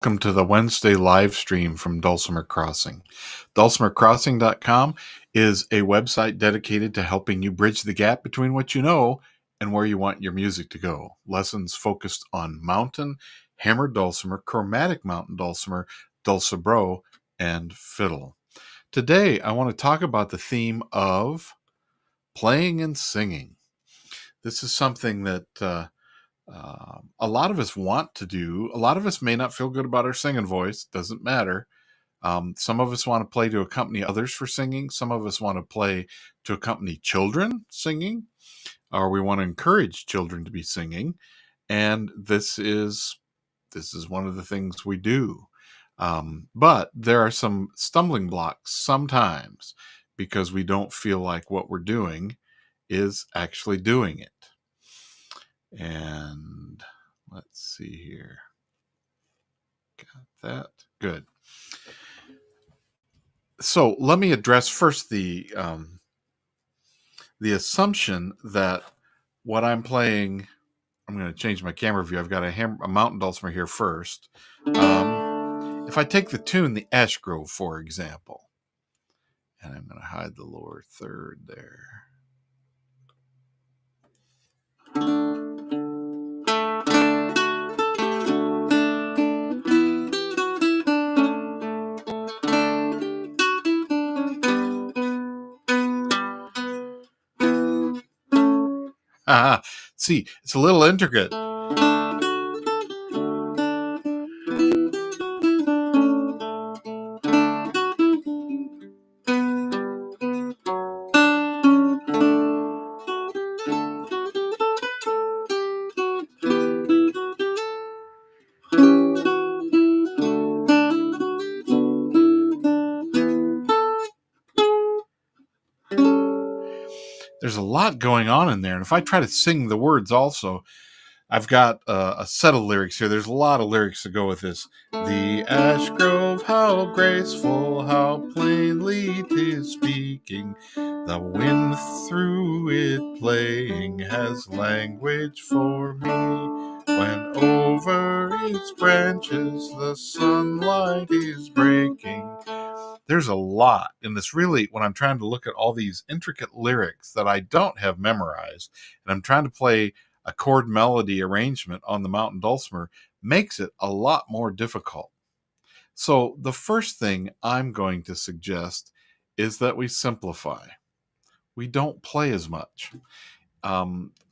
Welcome to the Wednesday LiveStream from Dulcimer Crossing. DulcimerCrossing.com is a website dedicated to helping you bridge the gap between what you know and where you want your music to go. Lessons focused on mountain, hammered dulcimer, chromatic mountain dulcimer, dulcibro, and fiddle. Today, I want to talk about the theme of playing and singing. This is something that a lot of us want to do. A lot of us may not feel good about our singing voice. Doesn't matter. Some of us want to play to accompany others for singing. Some of us want to play to accompany children singing, or we want to encourage children to be singing. And this is one of the things we do. But there are some stumbling blocks sometimes because we don't feel like what we're doing is actually doing it. And let's see here. Got that. Good. So let me address first the assumption that what I'm playing, I'm going to change my camera view. I've got a mountain dulcimer here first. If I take the tune, the Ash Grove, for example, and I'm going to hide the lower third there. See, it's a little intricate. There's a lot going on in there. And if I try to sing the words also, I've got a set of lyrics here. There's a lot of lyrics to go with this. The ash grove, how graceful, how plainly 'tis speaking. The wind through it playing has language for me. When over its branches the sunlight is breaking. There's a lot in this, really, when I'm trying to look at all these intricate lyrics that I don't have memorized, and I'm trying to play a chord melody arrangement on the mountain dulcimer, makes it a lot more difficult. So the first thing I'm going to suggest is that we simplify. We don't play as much. A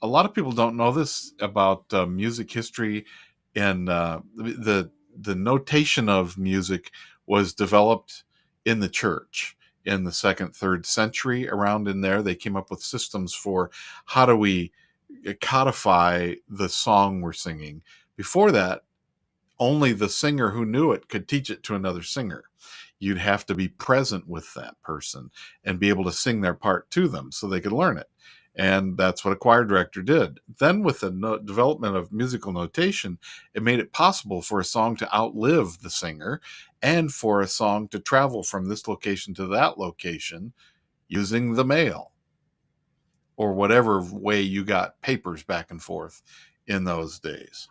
lot of people don't know this about music history, and the notation of music was developed in the church in the 2nd, 3rd century. Around in there, they came up with systems for how do we codify the song we're singing. Before that, only the singer who knew it could teach it to another singer. You'd have to be present with that person and be able to sing their part to them so they could learn it. And that's what a choir director did. Then with the development of musical notation, it made it possible for a song to outlive the singer and for a song to travel from this location to that location using the mail or whatever way you got papers back and forth in those days.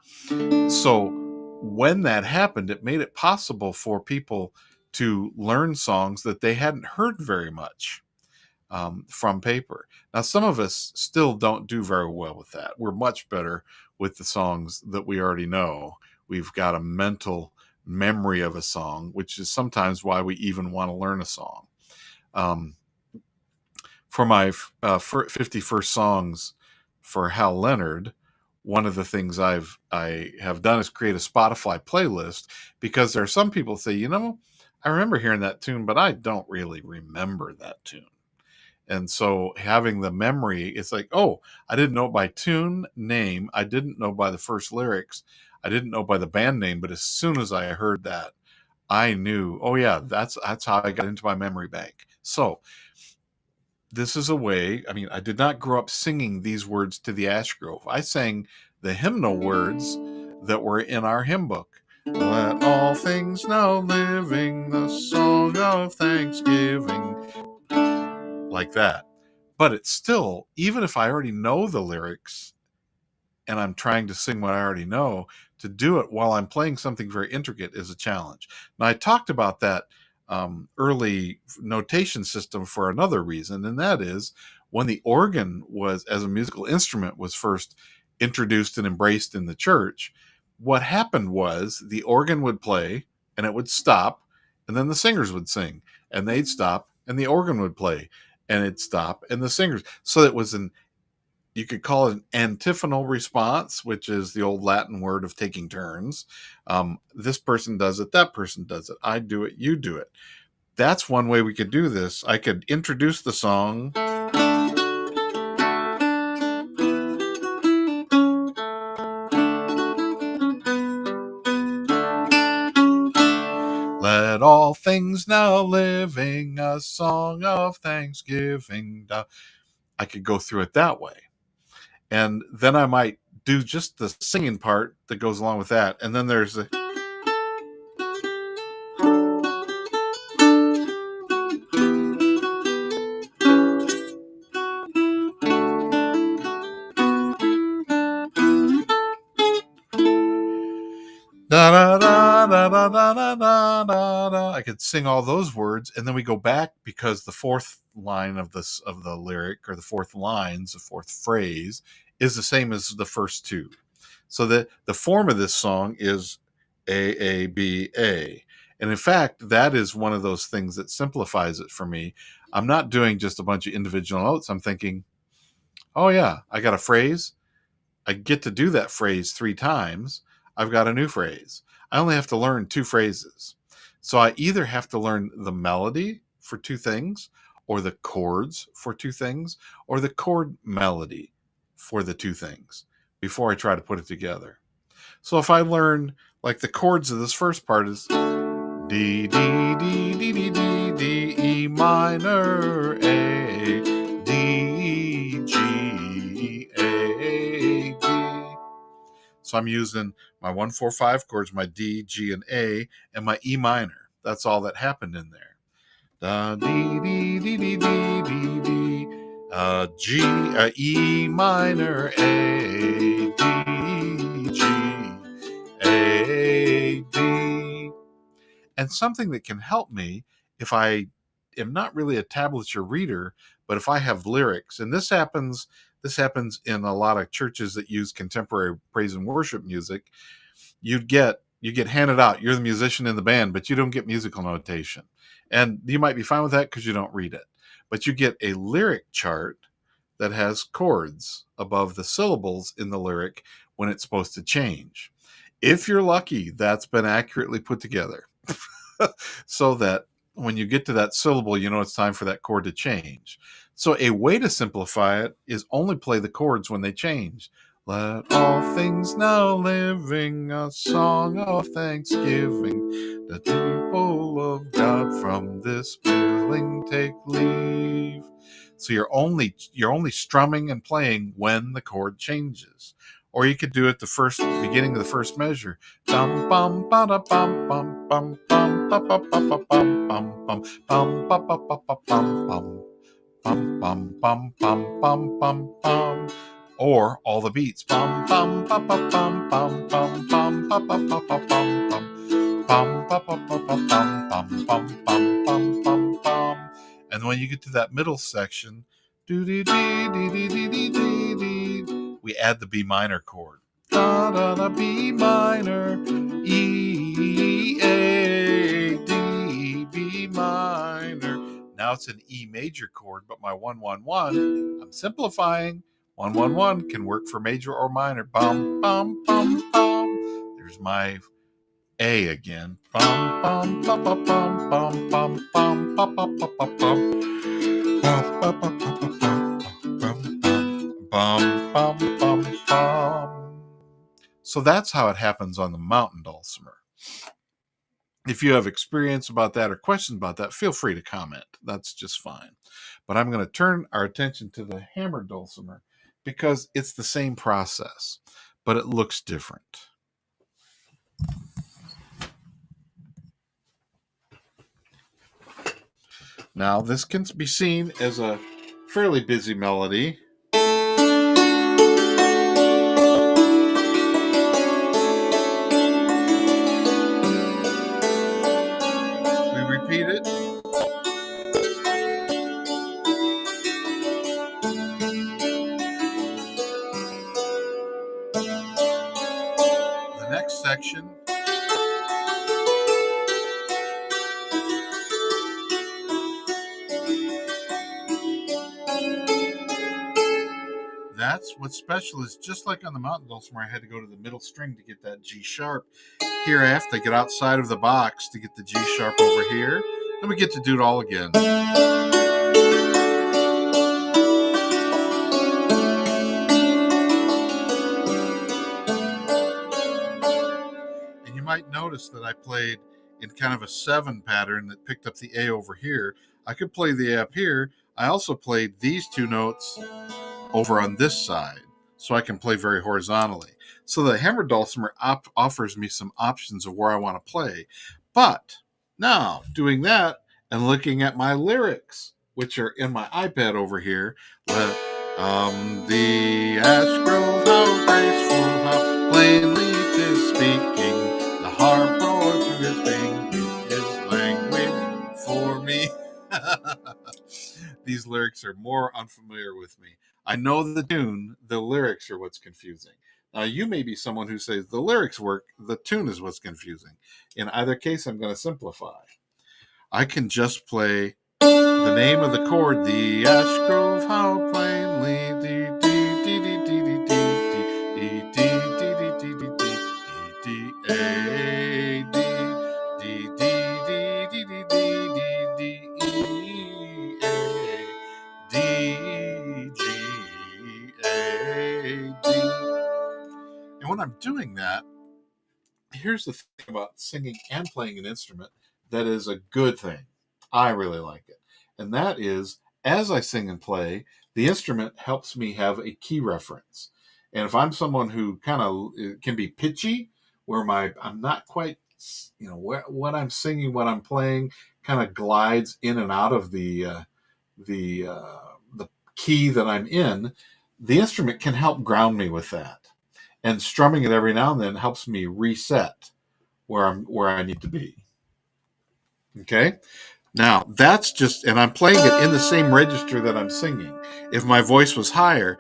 So when that happened, it made it possible for people to learn songs that they hadn't heard very much from paper. Now, some of us still don't do very well with that. We're much better with the songs that we already know. We've got a mental memory of a song, which is sometimes why we even want to learn a song. For my 51st songs for Hal Leonard, one of the things I have done is create a Spotify playlist, because there are some people say, I remember hearing that tune, but I don't really remember that tune. And so having the memory, it's like, oh, I didn't know it by tune name. I didn't know by the first lyrics. I didn't know by the band name. But as soon as I heard that, I knew, oh yeah, that's how I got into my memory bank. So this is a way, I did not grow up singing these words to the Ash Grove. I sang the hymnal words that were in our hymn book. Let all things now living, the song of thanksgiving. Like that. But it's still, even if I already know the lyrics and I'm trying to sing what I already know, to do it while I'm playing something very intricate is a challenge. Now, I talked about that early notation system for another reason, and that is when the organ was, as a musical instrument, was first introduced and embraced in the church. What happened was the organ would play and it would stop, and then the singers would sing, and they'd stop, and the organ would play, and it'd stop, and the singers. So it was you could call it an antiphonal response, which is the old Latin word of taking turns. This person does it, that person does it. I do it, you do it. That's one way we could do this. I could introduce the song. Let all things now living a song of thanksgiving. I could go through it that way. And then I might do just the singing part that goes along with that. And then there's the da da da da da da da da da. I could sing all those words, and then we go back because the fourth line of the lyric, or the fourth lines, the fourth phrase, is the same as the first two. So the form of this song is A B A. And in fact, that is one of those things that simplifies it for me. I'm not doing just a bunch of individual notes. I'm thinking, oh yeah, I got a phrase. I get to do that phrase 3 times. I've got a new phrase. I only have to learn 2 phrases. So I either have to learn the melody for 2 things, or the chords for 2 things, or the chord melody for the 2 things before I try to put it together. So if I learn, like, the chords of this first part is D, D, D, D, D, D, D, E minor, A, D, G, A, D. So I'm using my 1, 4, 5 chords, my D, G, and A, and my E minor. That's all that happened in there. Da, D, D, D, D, D, D, D, G, E minor, A, D, G, A, D. And something that can help me if I am not really a tablature reader, but if I have lyrics, and this happens in a lot of churches that use contemporary praise and worship music. You get handed out, you're the musician in the band, but you don't get musical notation. And you might be fine with that because you don't read it. But you get a lyric chart that has chords above the syllables in the lyric when it's supposed to change. If you're lucky, that's been accurately put together so that when you get to that syllable, you know it's time for that chord to change. So a way to simplify it is only play the chords when they change. Let all things now living a song of thanksgiving. The people of God from this building take leave. So you're only strumming and playing when the chord changes. Or you could do it the first beginning of the first measure. Bum bum ba da bum bum bum bum ba ba ba ba bum bum bum bum ba ba ba ba bum bum bum bum bum bum bum bum bum. Or all the beats. Bum bum ba ba bum bum bum bum ba ba ba ba bum bum bum ba ba ba ba bum bum bum bum bum bum bum. And when you get to that middle section, do dee dee dee dee dee dee dee dee, we add the B minor chord. Da da da B minor, E A D B minor. Now it's an E major chord, but my 1 1 1, I'm simplifying. 1 1 1 can work for major or minor. Bum bum bum bum. There's my A again. Bum bum bum bum bum bum bum bum bum bum bum bum. Bum bum bum bum. So that's how it happens on the mountain dulcimer. If you have experience about that or questions about that, feel free to comment. That's just fine. But I'm going to turn our attention to the hammer dulcimer because it's the same process, but it looks different. Now, this can be seen as a fairly busy melody. what's special is just like on the mountain dulcimer, I had to go to the middle string to get that G sharp. Here I have to get outside of the box to get the G sharp over here. Then we get to do it all again. And you might notice that I played in kind of a 7 pattern that picked up the A over here. I could play the A up here. I also played these 2 notes over on this side, so I can play very horizontally. So the hammer dulcimer offers me some options of where I want to play. But now, doing that and looking at my lyrics, which are in my iPad over here, the ash grove, how graceful, how plainly 'tis speaking, the harp roars through his fingers, his language for me. These lyrics are more unfamiliar with me. I know the tune, the lyrics are what's confusing. Now, you may be someone who says the lyrics work, the tune is what's confusing. In either case, I'm going to simplify. I can just play the name of the chord, the ash grove, how plainly, D, D, D, D, D, D, D, D, D, D, D, D, D, D, A, D, D, D, D, D, D, D, D, E, A, D, G, A, D. And when I'm doing that, here's the thing about singing and playing an instrument that is a good thing. I really like it. And that is, as I sing and play, the instrument helps me have a key reference. And if I'm someone who kind of can be pitchy, where I'm not quite, what I'm singing, what I'm playing, kind of glides in and out of the key that I'm in, the instrument can help ground me with that. And strumming it every now and then helps me reset where I need to be. Okay? Now, that's just, and I'm playing it in the same register that I'm singing. If my voice was higher,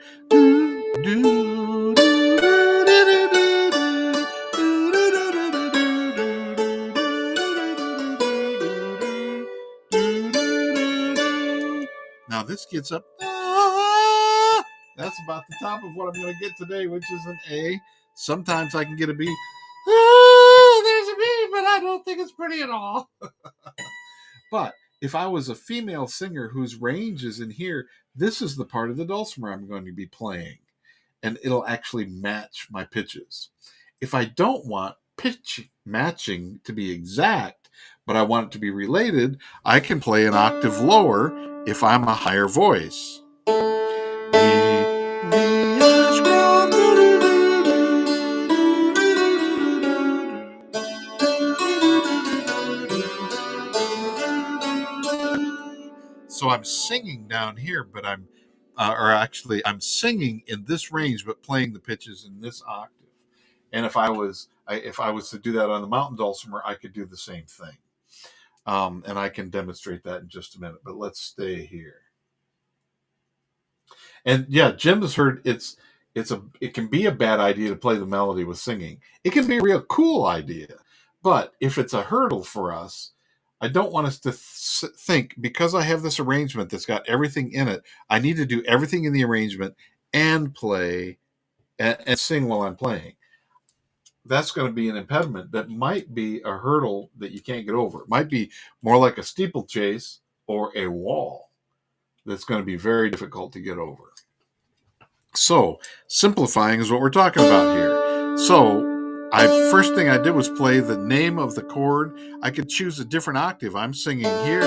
now this gets up. That's about the top of what I'm going to get today, which is an A. Sometimes I can get a B. There's a B, but I don't think it's pretty at all. But if I was a female singer whose range is in here, this is the part of the dulcimer I'm going to be playing. And it'll actually match my pitches. If I don't want pitch matching to be exact, but I want it to be related, I can play an octave lower if I'm a higher voice. So I'm singing down here, but I'm singing in this range, but playing the pitches in this octave. And if I was to do that on the mountain dulcimer, I could do the same thing. And I can demonstrate that in just a minute. But let's stay here. And yeah, Jim has heard it can be a bad idea to play the melody with singing. It can be a real cool idea, but if it's a hurdle for us, I don't want us to think, because I have this arrangement that's got everything in it, I need to do everything in the arrangement and play and sing while I'm playing. That's going to be an impediment that might be a hurdle that you can't get over. It might be more like a steeplechase or a wall that's going to be very difficult to get over. So, simplifying is what we're talking about here. So, first thing I did was play the name of the chord. I could choose a different octave. I'm singing here.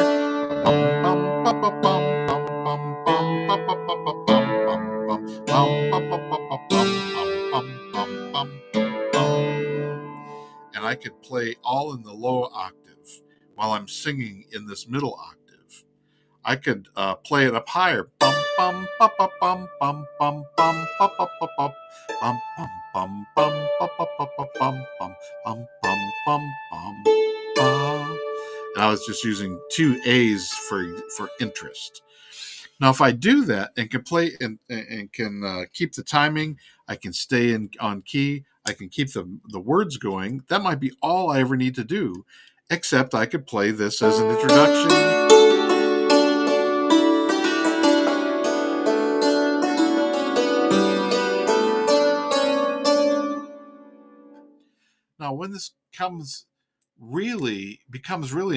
And I could play all in the low octave while I'm singing in this middle octave. I could play it up higher. Bum bum bum bum bum bum bum bum bum bum bum bum bum bum bum bum bum. And I was just using 2 A's for interest. Now, if I do that and can play and can keep the timing, I can stay on key. I can keep the words going. That might be all I ever need to do, except I could play this as an introduction. Now, when this becomes really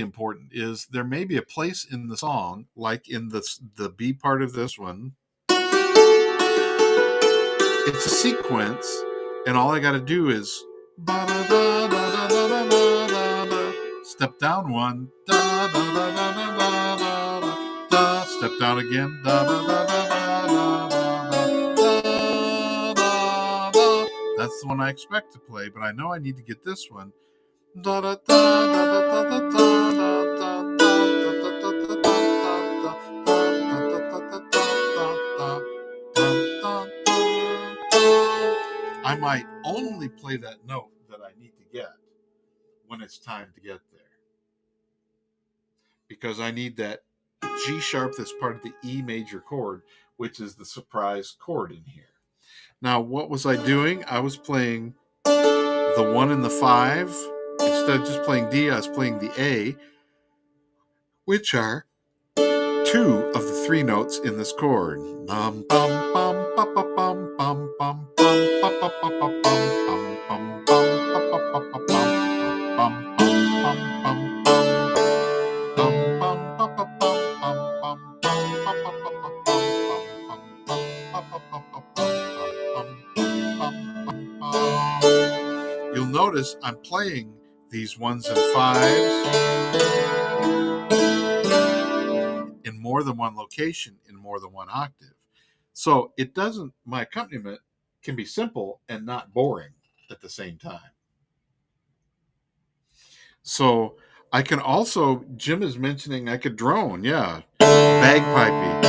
important is there may be a place in the song, like in the B part of this one. It's a sequence, and all I got to do is step down one, step down again, That's the one I expect to play, but I know I need to get this one. I might only play that note that I need to get when it's time to get there, because I need that G sharp that's part of the E major chord, which is the surprise chord in here. Now, what was I doing? I was playing the 1 and the 5. Instead of just playing D, I was playing the A, which are 2 of the 3 notes in this chord. Bum bum bum bum bum bum bum bum bum bum bum bum bum You'll notice I'm playing these 1s and 5s in more than one location, in more than one octave. So it doesn't, my accompaniment can be simple and not boring at the same time. So I can also, Jim is mentioning I could drone, yeah. Bagpipey.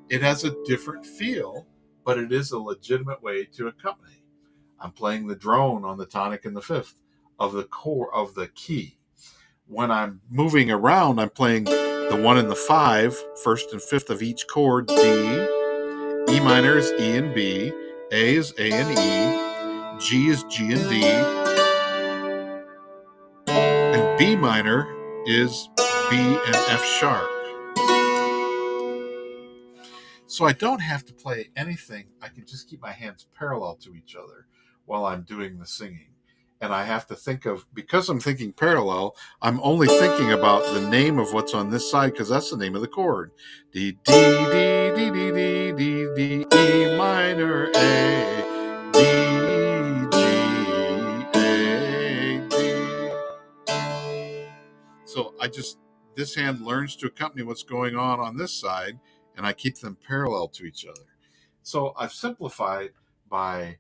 It has a different feel, but it is a legitimate way to accompany. I'm playing the drone on the tonic and the fifth of the core of the key. When I'm moving around, I'm playing the 1 and the 5, first and fifth of each chord, D. E minor is E and B. A is A and E. G is G and D. And B minor is B and F sharp. So I don't have to play anything. I can just keep my hands parallel to each other while I'm doing the singing. And I have to think of, because I'm thinking parallel, I'm only thinking about the name of what's on this side, because that's the name of the chord. D, D, D, D, D, D, D, D, E minor, A, D, G, A, D. So this hand learns to accompany what's going on this side, and I keep them parallel to each other. So I've simplified by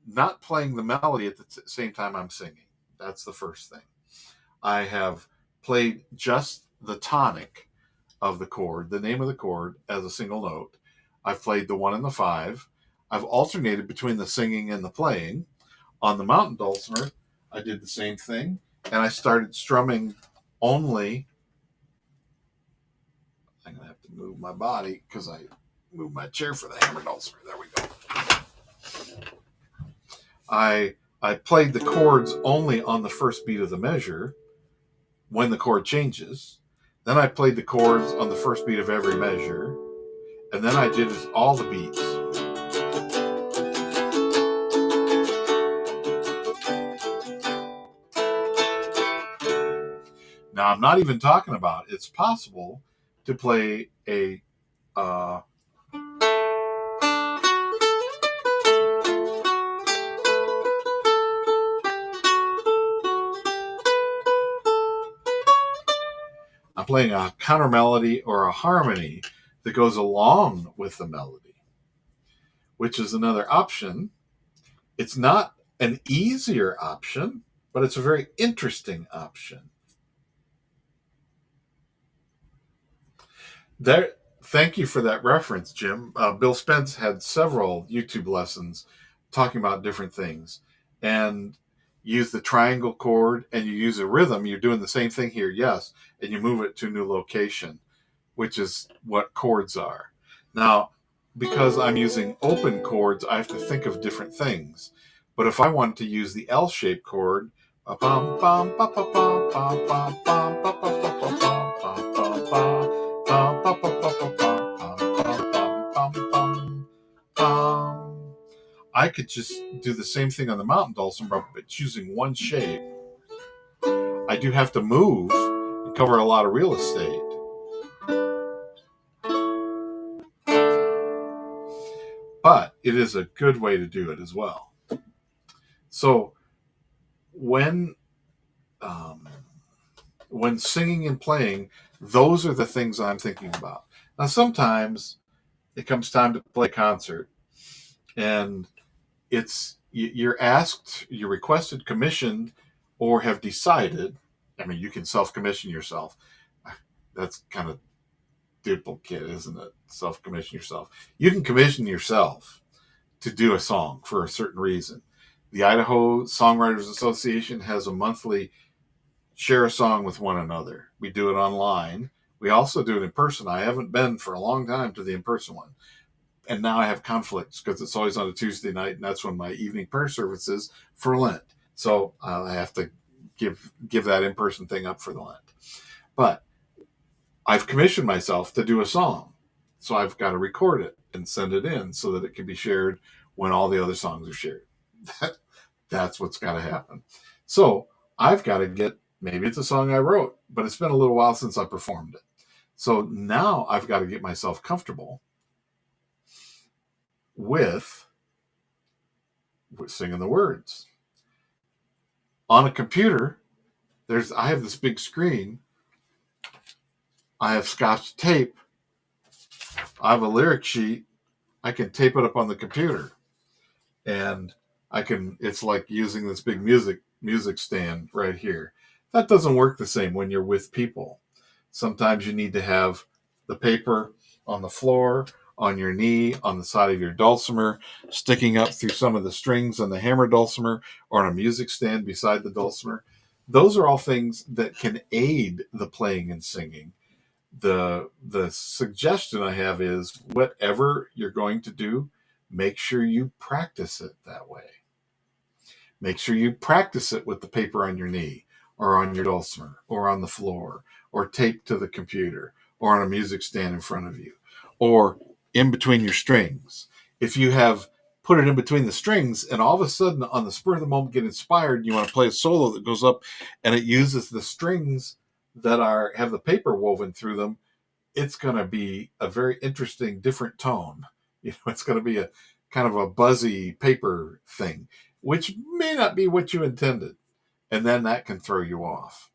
not playing the melody at the same time I'm singing. That's the first thing. I have played just the tonic of the chord, the name of the chord, as a single note. I've played the 1 and the 5. I've alternated between the singing and the playing. On the mountain dulcimer, I did the same thing, and I started strumming only. I'm going to have to move my body because I moved my chair for the hammer dulcimer. There we go. I played the chords only on the first beat of the measure when the chord changes. Then I played the chords on the first beat of every measure. And then I did all the beats. Now, I'm not even talking about it's possible to play a I'm playing a counter melody or a harmony that goes along with the melody, which is another option. It's not an easier option, but it's a very interesting option. There, thank you for that reference, Jim. Bill Spence had several YouTube lessons talking about different things, and use the triangle chord, and you use a rhythm. You're doing the same thing here, yes, and you move it to a new location, which is what chords are. Now, because I'm using open chords, I have to think of different things. But if I wanted to use the L-shaped chord, I could just do the same thing on the mountain dulcimer, but choosing one shape. I do have to move and cover a lot of real estate, but it is a good way to do it as well. So when um, when singing and playing, those are the things I'm thinking about. Now, sometimes it comes time to play a concert, and you're asked, you're requested, commissioned, or have decided. I mean, you can self-commission yourself. That's kind of duplicate, isn't it? Self-commission yourself. You can commission yourself to do a song for a certain reason. The Idaho Songwriters Association has a monthly share a song with one another. We do it online. We also do it in person. I haven't been for a long time to the in-person one. And now I have conflicts because it's always on a Tuesday night, and that's when my evening prayer service is for Lent. So I have to give that in-person thing up for the Lent. But I've commissioned myself to do a song. So I've got to record it and send it in so that it can be shared when all the other songs are shared. That's what's got to happen. So I've got to get, maybe it's a song I wrote, but it's been a little while since I performed it. So now I've got to get myself comfortable with singing the words. On a computer, I have this big screen. I have Scotch tape. I have a lyric sheet. I can tape it up on the computer, and it's like using this big music stand right here. That doesn't work the same when you're with people. Sometimes you need to have the paper on the floor, on your knee, on the side of your dulcimer, sticking up through some of the strings on the hammer dulcimer, or on a music stand beside the dulcimer. Those are all things that can aid the playing and singing. The suggestion I have is, whatever you're going to do, make sure you practice it that way. Make sure you practice it with the paper on your knee, or on your dulcimer, or on the floor, or taped to the computer, or on a music stand in front of you, or in between your strings. If you have put it in between the strings, and all of a sudden on the spur of the moment get inspired, and you want to play a solo that goes up and it uses the strings that have the paper woven through them, it's going to be a very interesting, different tone. It's going to be a kind of a buzzy paper thing, which may not be what you intended. And then that can throw you off.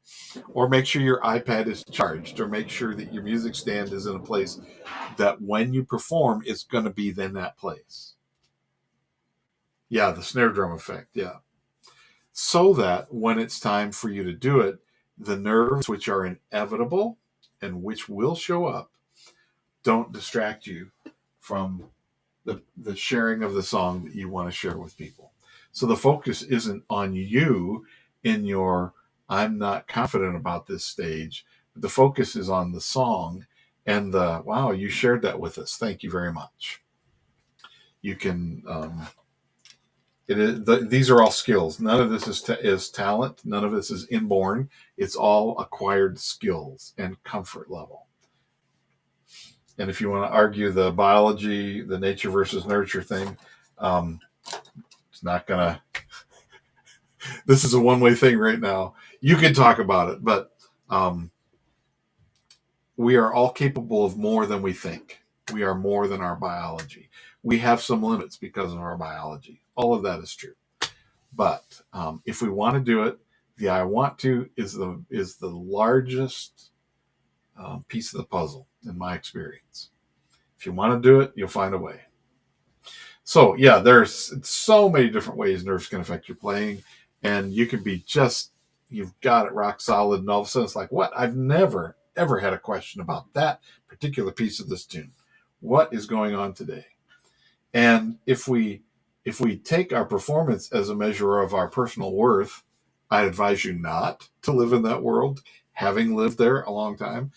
Or make sure your iPad is charged, or make sure that your music stand is in a place that when you perform, it's going to be in that place. Yeah, the snare drum effect. Yeah. So that when it's time for you to do it, the nerves, which are inevitable and which will show up, don't distract you from the sharing of the song that you want to share with people. So the focus isn't on you in your, I'm not confident about this stage. The focus is on the song and wow, you shared that with us. Thank you very much. You can, these are all skills. None of this is talent. None of this is inborn. It's all acquired skills and comfort level. And if you want to argue the biology, the nature versus nurture thing, it's not gonna. This is a one-way thing right now. You can talk about it, but we are all capable of more than we think. We are more than our biology. We have some limits because of our biology. All of that is true. But if we want to do it, the I want to is the largest piece of the puzzle in my experience. If you want to do it, you'll find a way. So yeah, there's so many different ways nerves can affect your playing, and you can be you've got it rock solid, and all of a sudden it's like, what? I've never ever had a question about that particular piece of this tune. What is going on today? And if we take our performance as a measure of our personal worth, I advise you not to live in that world, having lived there a long time.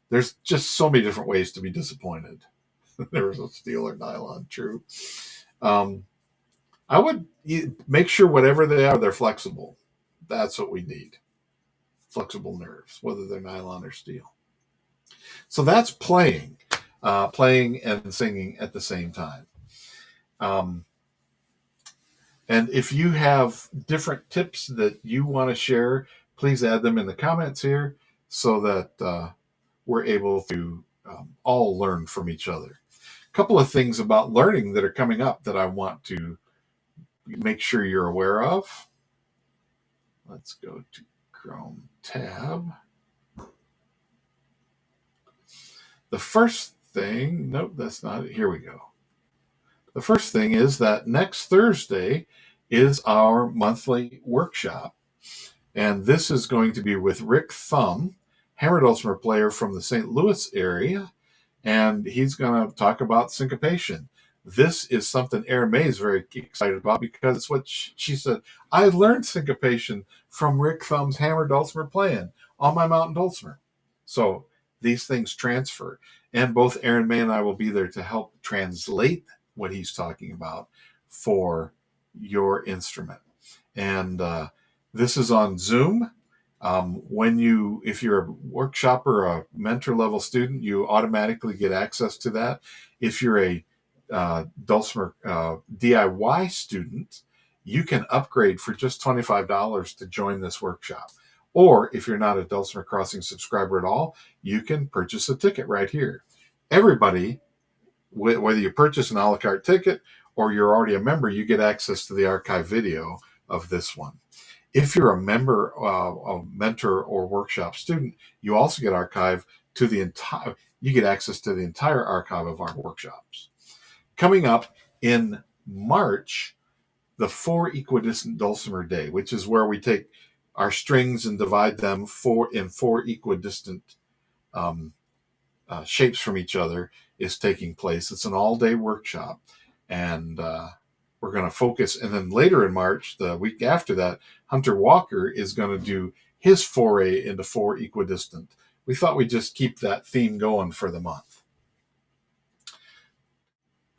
There's just so many different ways to be disappointed. There was a steel or nylon, true. Um, I would make sure whatever they are, they're flexible. That's what we need. Flexible nerves, whether they're nylon or steel. So that's playing and singing at the same time. Um, and if you have different tips that you want to share, please add them in the comments here so that we're able to all learn from each other. A couple of things about learning that are coming up that I want to make sure you're aware of. Let's go to Chrome tab. The first thing, nope, that's not it. Here we go. The first thing is that next Thursday is our monthly workshop. And this is going to be with Rick Thumb, hammer dulcimer player from the St. Louis area. And he's going to talk about syncopation. This is something Erin May is very excited about because it's what she said. I learned syncopation from Rick Thumb's hammer dulcimer playing on my mountain dulcimer. So these things transfer. And both Erin May and I will be there to help translate what he's talking about for your instrument. And this is on Zoom. If you're a workshopper or a mentor level student, you automatically get access to that. If you're a dulcimer DIY student, you can upgrade for just $25 to join this workshop. Or if you're not a Dulcimer Crossing subscriber at all, you can purchase a ticket right here. Everybody, whether you purchase an a la carte ticket or you're already a member, you get access to the archive video of this one. If you're a member, a mentor, or workshop student, you also get you get access to the entire archive of our workshops. Coming up in March, the 4 equidistant dulcimer day, which is where we take our strings and divide them in 4 equidistant shapes from each other, is taking place. It's an all-day workshop, and we're going to focus. And then later in March, the week after that, Hunter Walker is going to do his foray into 4 equidistant. We thought we'd just keep that theme going for the month.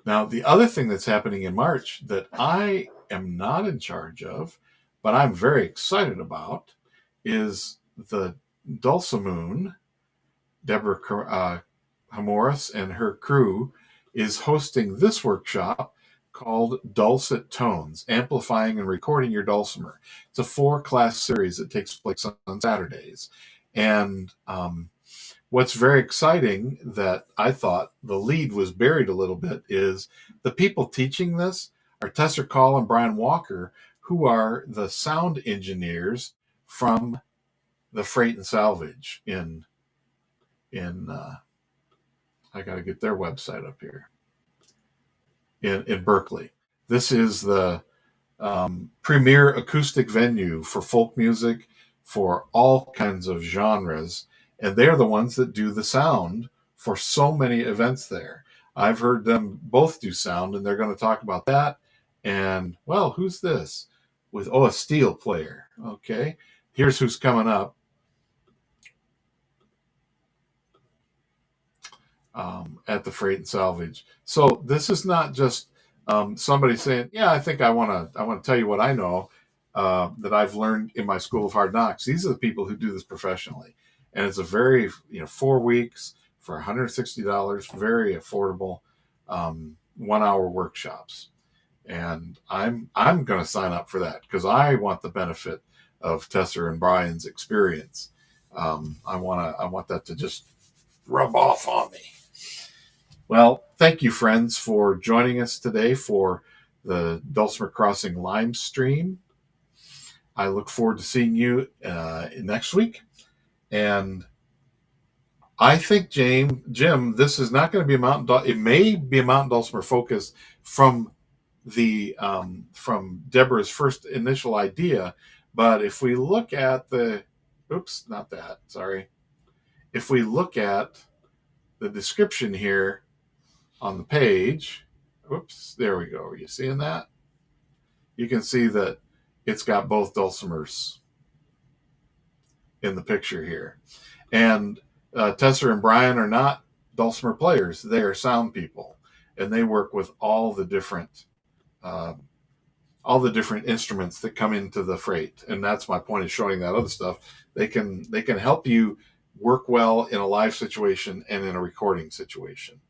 Now, the other thing that's happening in March that I am not in charge of, but I'm very excited about, is the Dulcimoon. Deborah Hamoris and her crew is hosting this workshop called Dulcet Tones, Amplifying and Recording Your Dulcimer. It's a 4-class series that takes place on Saturdays. And what's very exciting that I thought the lead was buried a little bit is the people teaching this are Tessa Call and Brian Walker, who are the sound engineers from the Freight and Salvage in I got to get their website up here in Berkeley. This is the premier acoustic venue for folk music, for all kinds of genres, and they're the ones that do the sound for so many events there. I've heard them both do sound, and they're going to talk about that. And, well, who's this? A steel player. Okay, here's who's coming up. At the Freight and Salvage. So this is not just somebody saying, "Yeah, I think I want to tell you what I know that I've learned in my School of Hard Knocks." These are the people who do this professionally, and it's a very 4 weeks for $160, very affordable 1-hour workshops. And I'm going to sign up for that because I want the benefit of Tessa and Brian's experience. I want that to just rub off on me. Well, thank you, friends, for joining us today for the Dulcimer Crossing LiveStream. I look forward to seeing you next week. And I think, Jim, this is not going to be a mountain. It may be a mountain dulcimer focus from Deborah's first initial idea. But if we look at not that, sorry. if we look at the description here on the page, whoops, there we go. Are you seeing that? You can see that it's got both dulcimers in the picture here. And Tessa and Brian are not dulcimer players; they are sound people, and they work with uh, all the different instruments that come into the freight. And that's my point of showing that other stuff. They can help you work well in a live situation and in a recording situation.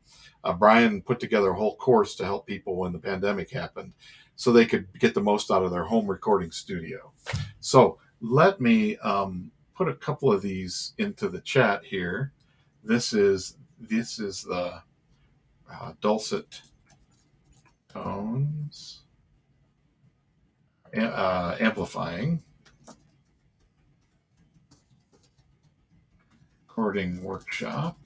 Brian put together a whole course to help people when the pandemic happened, so they could get the most out of their home recording studio. So let me put a couple of these into the chat here. This is the dulcet tones amplifying recording workshop.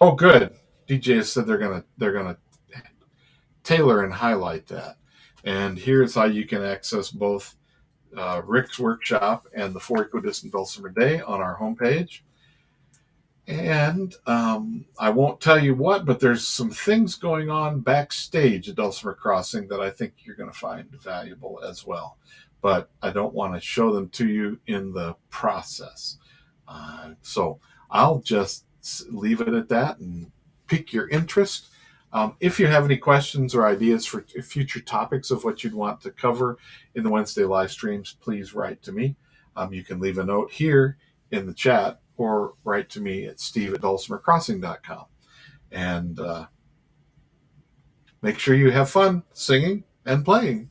Oh, good. DJ said they're gonna tailor and highlight that. And here's how you can access both Rick's workshop and the 4 Equidistant Dulcimer Day on our homepage. And I won't tell you what, but there's some things going on backstage at Dulcimer Crossing that I think you're going to find valuable as well. But I don't want to show them to you in the process. So I'll just leave it at that and pique your interest. If you have any questions or ideas for future topics of what you'd want to cover in the Wednesday live streams, please write to me. You can leave a note here in the chat or write to me at steve@dulcimercrossing.com. And make sure you have fun singing and playing.